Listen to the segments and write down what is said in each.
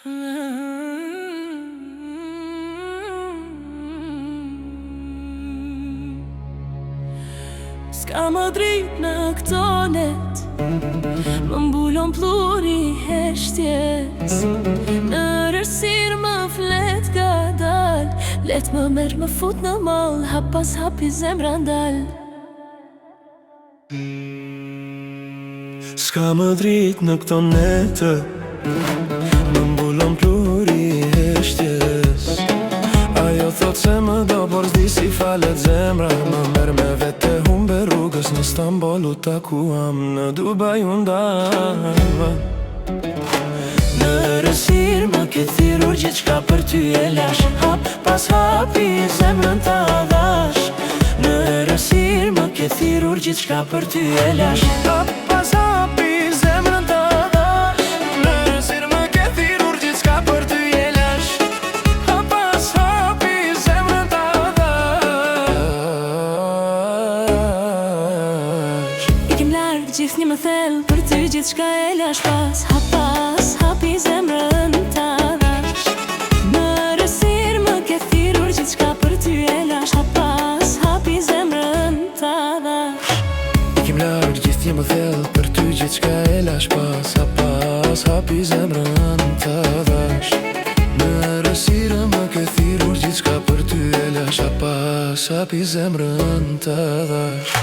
S'ka më dritë në këto net, më mbulon pluri heshtjes. Në rësirë më flet ka dal, let më merë më fut në mall, hap pas hapi zemra ndal. S'ka më dritë në këto netë, më mbulon pluri heshtjes. Ajo thot se më do, por s'di si falet zemra. Më merë me vete humbe rrugës, në Istanbul u takuam, në Dubai u ndava. Në rësirë më ke thirur gjithçka për ty e lash, hap pas hapi zemrën ta dhash. Në rësirë më ke thirur gjithçka për ty e lash, hap pas hapi zemrën ta dhash. Në rësirë më ke thirur gjithçka për ty e lash, hap pas hapi zemrën ta dhash. Ikim larg gjithë një më thellë, për ty gjithçka e lash, pas hapi zemrën ta dhash. Në rësirë më ke thirur gjithçka për ty e lash, pas hapi zemrën ta dhash. Ikim larg gjithë një më thellë, për ty gjithçka e lash, pas hapi zemrën ta dhash. Në rësirë më ke thirur gjithçka për ty e lash, pas hapi zemrën ta dhash.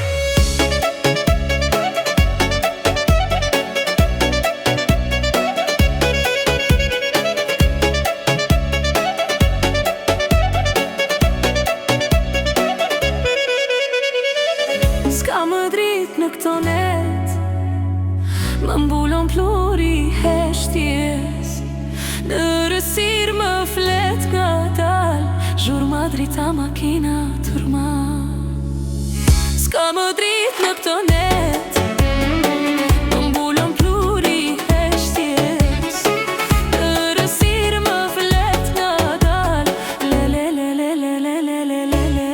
S'ka më dritë në këto net, më mbulon pluri heshtjes. Në rësirë më flet nga dal, zhurma drita makina turma. S'ka më dritë në këto net, më mbulon pluri heshtjes. Në rësirë më flet nga dal, le le le le le le le le le le.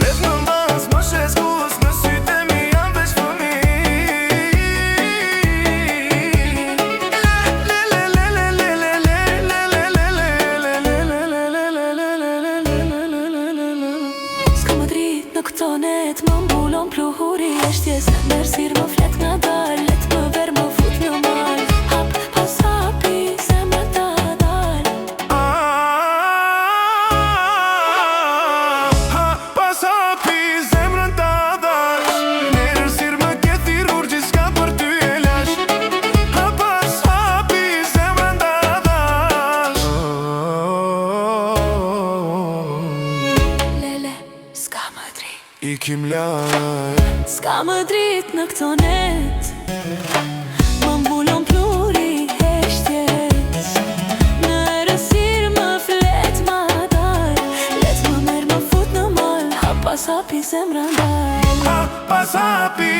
Veç më mbas më sheskus, në sytë e mi jam veç fëmi. S'ka më dritë në këto net, më mbulon pluri heshtjes. Në rësirë më flet nga dal, let më verë më fut në mal, hap pas hapi zemrën ta dal. Pas hapi zemrën ta dhash. Në rësirë më ke thirur gjithçka për ty e lash, pas hapi zemrën ta dhash. Lele, s'ka më dritë, Ikim larg, s'ka më dritë në këto net, më mbulon pluri heshtjes. Në rësirë më flet ma dal, let më merë më fut në mal, hap pas hapi zemrën ndal. pas hapi